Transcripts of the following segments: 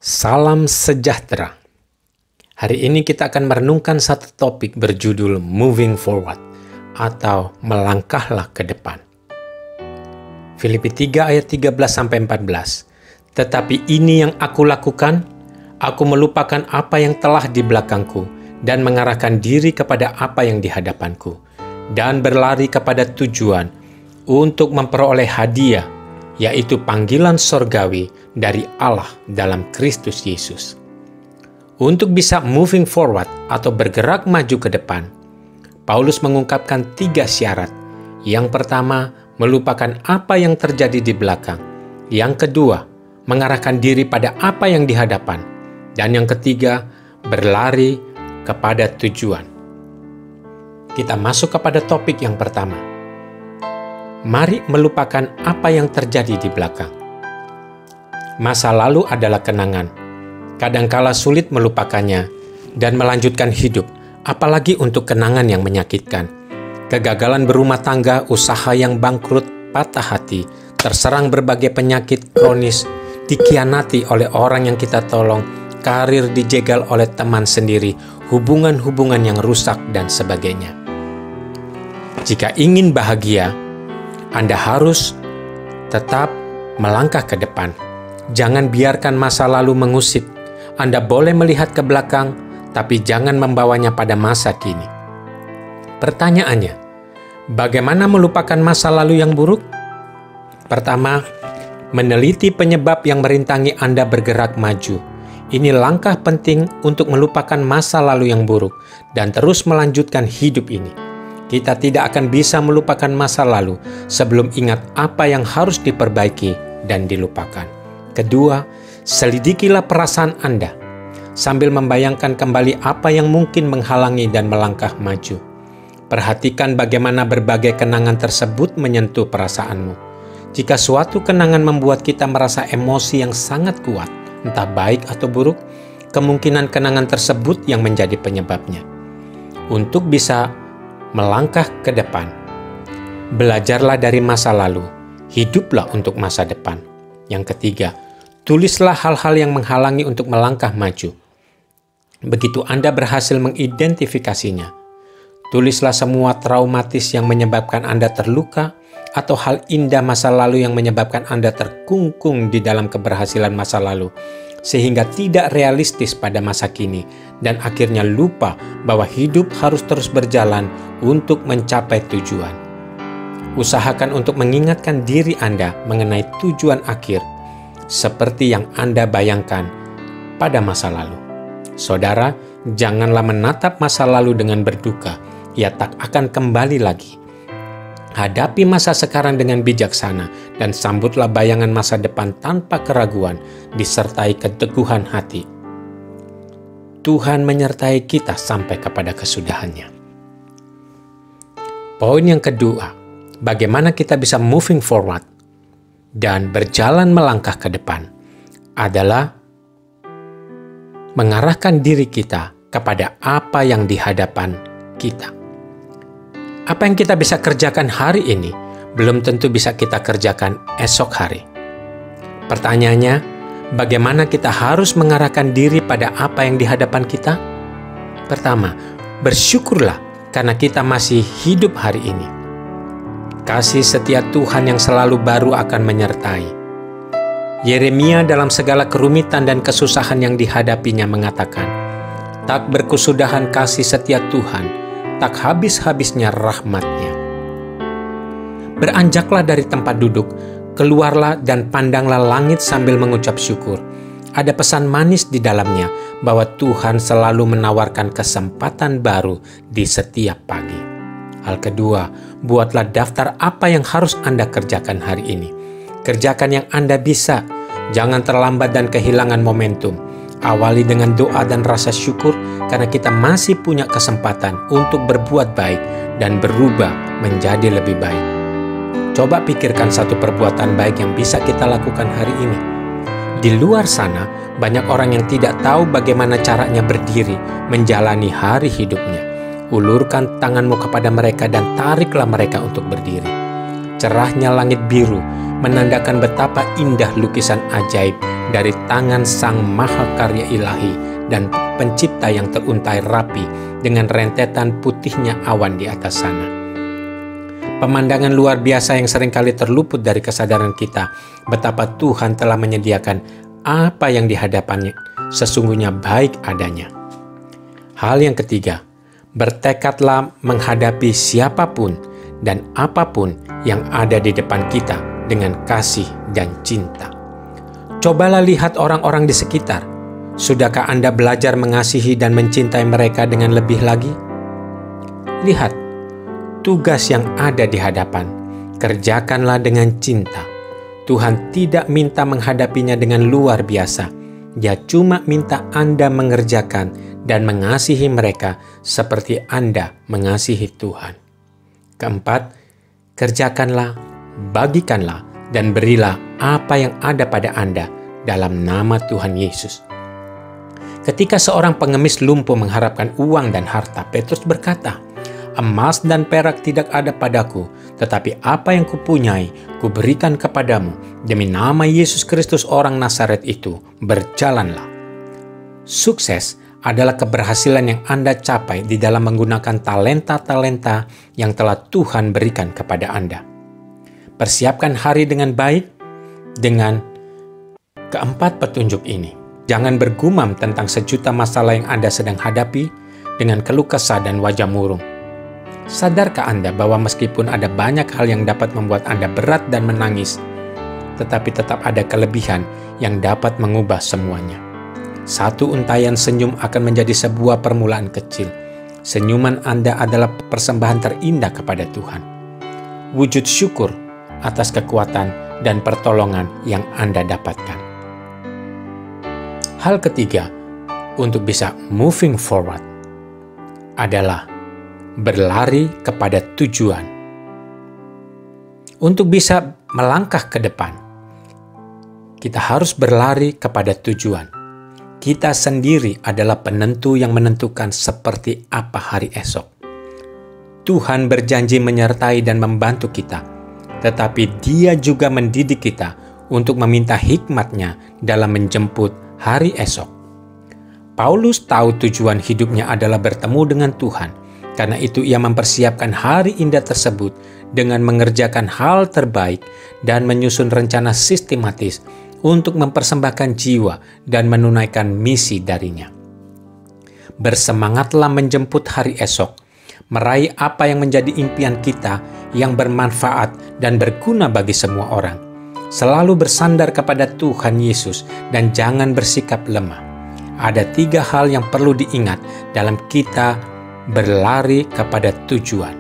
Salam sejahtera. Hari ini kita akan merenungkan satu topik berjudul Moving Forward atau melangkahlah ke depan. Filipi 3 ayat 13-14. Tetapi ini yang aku lakukan, aku melupakan apa yang telah di belakangku dan mengarahkan diri kepada apa yang di hadapanku dan berlari kepada tujuan untuk memperoleh hadiah, yaitu panggilan sorgawi dari Allah dalam Kristus Yesus. Untuk bisa moving forward atau bergerak maju ke depan, Paulus mengungkapkan 3 syarat. Yang pertama, melupakan apa yang terjadi di belakang. Yang kedua, mengarahkan diri pada apa yang di hadapan. Dan yang ketiga, berlari kepada tujuan. Kita masuk kepada topik yang pertama. Mari melupakan apa yang terjadi di belakang. Masa lalu adalah kenangan. Kadangkala sulit melupakannya dan melanjutkan hidup, apalagi untuk kenangan yang menyakitkan. Kegagalan berumah tangga, usaha yang bangkrut, patah hati, terserang berbagai penyakit kronis, dikhianati oleh orang yang kita tolong, karir dijegal oleh teman sendiri, hubungan-hubungan yang rusak, dan sebagainya. Jika ingin bahagia, Anda harus tetap melangkah ke depan. Jangan biarkan masa lalu mengusik. Anda boleh melihat ke belakang, tapi jangan membawanya pada masa kini. Pertanyaannya, bagaimana melupakan masa lalu yang buruk? Pertama, meneliti penyebab yang merintangi Anda bergerak maju. Ini langkah penting untuk melupakan masa lalu yang buruk dan terus melanjutkan hidup ini. Kita tidak akan bisa melupakan masa lalu sebelum ingat apa yang harus diperbaiki dan dilupakan. Kedua, selidikilah perasaan Anda sambil membayangkan kembali apa yang mungkin menghalangi dan melangkah maju. Perhatikan bagaimana berbagai kenangan tersebut menyentuh perasaanmu. Jika suatu kenangan membuat kita merasa emosi yang sangat kuat, entah baik atau buruk, kemungkinan kenangan tersebut yang menjadi penyebabnya. Untuk bisa melangkah ke depan, belajarlah dari masa lalu, hiduplah untuk masa depan. Yang ketiga, tulislah hal-hal yang menghalangi untuk melangkah maju. Begitu Anda berhasil mengidentifikasinya, tulislah semua traumatis yang menyebabkan Anda terluka atau hal indah masa lalu yang menyebabkan Anda terkungkung di dalam keberhasilan masa lalu, sehingga tidak realistis pada masa kini dan akhirnya lupa bahwa hidup harus terus berjalan untuk mencapai tujuan. Usahakan untuk mengingatkan diri Anda mengenai tujuan akhir seperti yang Anda bayangkan pada masa lalu. Saudara, janganlah menatap masa lalu dengan berduka, ia tak akan kembali lagi. Hadapi masa sekarang dengan bijaksana dan sambutlah bayangan masa depan tanpa keraguan, disertai keteguhan hati. Tuhan menyertai kita sampai kepada kesudahannya. Poin yang kedua, bagaimana kita bisa moving forward dan berjalan melangkah ke depan adalah mengarahkan diri kita kepada apa yang di hadapan kita. Apa yang kita bisa kerjakan hari ini belum tentu bisa kita kerjakan esok hari. Pertanyaannya, bagaimana kita harus mengarahkan diri pada apa yang di hadapan kita? Pertama, bersyukurlah karena kita masih hidup hari ini. Kasih setia Tuhan yang selalu baru akan menyertai. Yeremia dalam segala kerumitan dan kesusahan yang dihadapinya mengatakan, "Tak berkesudahan kasih setia Tuhan, tak habis-habisnya rahmat-Nya." Beranjaklah dari tempat duduk, keluarlah dan pandanglah langit sambil mengucap syukur. Ada pesan manis di dalamnya bahwa Tuhan selalu menawarkan kesempatan baru di setiap pagi. Hal kedua, buatlah daftar apa yang harus Anda kerjakan hari ini. Kerjakan yang Anda bisa, jangan terlambat dan kehilangan momentum. Awali dengan doa dan rasa syukur karena kita masih punya kesempatan untuk berbuat baik dan berubah menjadi lebih baik. Coba pikirkan satu perbuatan baik yang bisa kita lakukan hari ini. Di luar sana, banyak orang yang tidak tahu bagaimana caranya berdiri menjalani hari hidupnya. Ulurkan tanganmu kepada mereka dan tariklah mereka untuk berdiri. cerahnya langit biru menandakan betapa indah lukisan ajaib dari tangan Sang Mahakarya Ilahi dan Pencipta yang teruntai rapi dengan rentetan putihnya awan di atas sana. Pemandangan luar biasa yang seringkali terluput dari kesadaran kita, betapa Tuhan telah menyediakan apa yang di hadapannya sesungguhnya baik adanya. Hal yang ketiga, bertekadlah menghadapi siapapun dan apapun yang ada di depan kita dengan kasih dan cinta. Cobalah lihat orang-orang di sekitar. Sudahkah Anda belajar mengasihi dan mencintai mereka dengan lebih lagi? Lihat tugas yang ada di hadapan. Kerjakanlah dengan cinta. Tuhan tidak minta menghadapinya dengan luar biasa. Dia cuma minta Anda mengerjakan dan mengasihi mereka seperti Anda mengasihi Tuhan. Keempat, kerjakanlah, bagikanlah, dan berilah apa yang ada pada Anda dalam nama Tuhan Yesus. Ketika seorang pengemis lumpuh mengharapkan uang dan harta, Petrus berkata, "Emas dan perak tidak ada padaku, tetapi apa yang kupunyai, kuberikan kepadamu. Demi nama Yesus Kristus orang Nazaret itu, berjalanlah." Sukses adalah keberhasilan yang Anda capai di dalam menggunakan talenta-talenta yang telah Tuhan berikan kepada Anda. Persiapkan hari dengan baik dengan keempat petunjuk ini. Jangan bergumam tentang sejuta masalah yang Anda sedang hadapi dengan keluh kesah dan wajah murung. Sadarkah Anda bahwa meskipun ada banyak hal yang dapat membuat Anda berat dan menangis, tetapi tetap ada kelebihan yang dapat mengubah semuanya. Satu untayan senyum akan menjadi sebuah permulaan kecil. Senyuman Anda adalah persembahan terindah kepada Tuhan. Wujud syukur atas kekuatan dan pertolongan yang Anda dapatkan. Hal ketiga, untuk bisa moving forward, adalah berlari kepada tujuan. Untuk bisa melangkah ke depan, kita harus berlari kepada tujuan. Kita sendiri adalah penentu yang menentukan seperti apa hari esok. Tuhan berjanji menyertai dan membantu kita, tetapi Dia juga mendidik kita untuk meminta hikmat-Nya dalam menjemput hari esok. Paulus tahu tujuan hidupnya adalah bertemu dengan Tuhan. Karena itu ia mempersiapkan hari indah tersebut dengan mengerjakan hal terbaik dan menyusun rencana sistematis untuk mempersembahkan jiwa dan menunaikan misi darinya. Bersemangatlah menjemput hari esok, meraih apa yang menjadi impian kita yang bermanfaat dan berguna bagi semua orang. Selalu bersandar kepada Tuhan Yesus dan jangan bersikap lemah. Ada 3 hal yang perlu diingat dalam kita berlari kepada tujuan.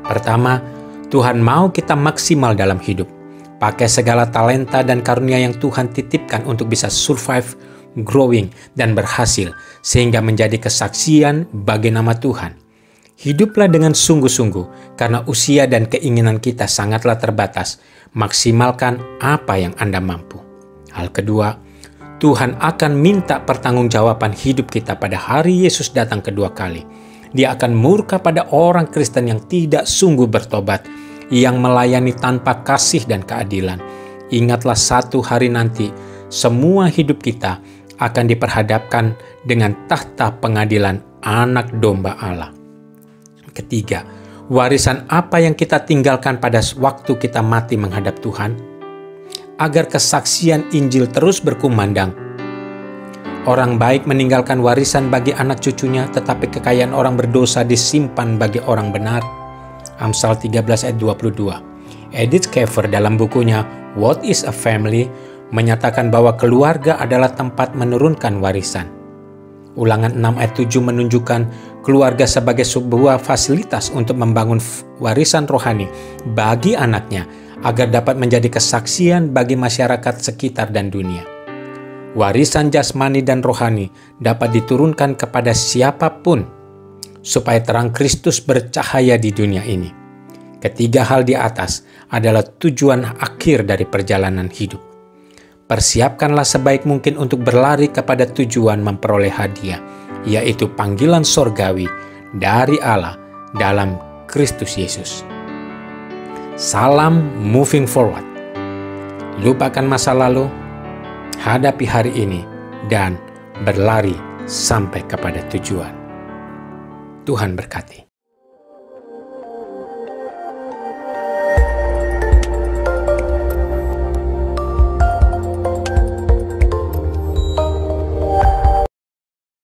Pertama, Tuhan mau kita maksimal dalam hidup. Pakai segala talenta dan karunia yang Tuhan titipkan untuk bisa survive, growing, dan berhasil, sehingga menjadi kesaksian bagi nama Tuhan. Hiduplah dengan sungguh-sungguh, karena usia dan keinginan kita sangatlah terbatas. Maksimalkan apa yang Anda mampu. Hal kedua, Tuhan akan minta pertanggungjawaban hidup kita pada hari Yesus datang kedua kali. Dia akan murka pada orang Kristen yang tidak sungguh bertobat, yang melayani tanpa kasih dan keadilan. Ingatlah satu hari nanti, semua hidup kita akan diperhadapkan dengan tahta pengadilan Anak Domba Allah. Ketiga, warisan apa yang kita tinggalkan pada waktu kita mati menghadap Tuhan? Agar kesaksian Injil terus berkumandang. Orang baik meninggalkan warisan bagi anak cucunya, tetapi kekayaan orang berdosa disimpan bagi orang benar. Amsal 13 ayat 22. Edith Schaeffer dalam bukunya What is a Family menyatakan bahwa keluarga adalah tempat menurunkan warisan. Ulangan 6 ayat 7 menunjukkan keluarga sebagai sebuah fasilitas untuk membangun warisan rohani bagi anaknya agar dapat menjadi kesaksian bagi masyarakat sekitar dan dunia. Warisan jasmani dan rohani dapat diturunkan kepada siapapun supaya terang Kristus bercahaya di dunia ini. Ketiga hal di atas adalah tujuan akhir dari perjalanan hidup. Persiapkanlah sebaik mungkin untuk berlari kepada tujuan memperoleh hadiah, yaitu panggilan sorgawi dari Allah dalam Kristus Yesus. Salam moving forward. Lupakan masa lalu, hadapi hari ini, dan berlari sampai kepada tujuan. Tuhan berkati.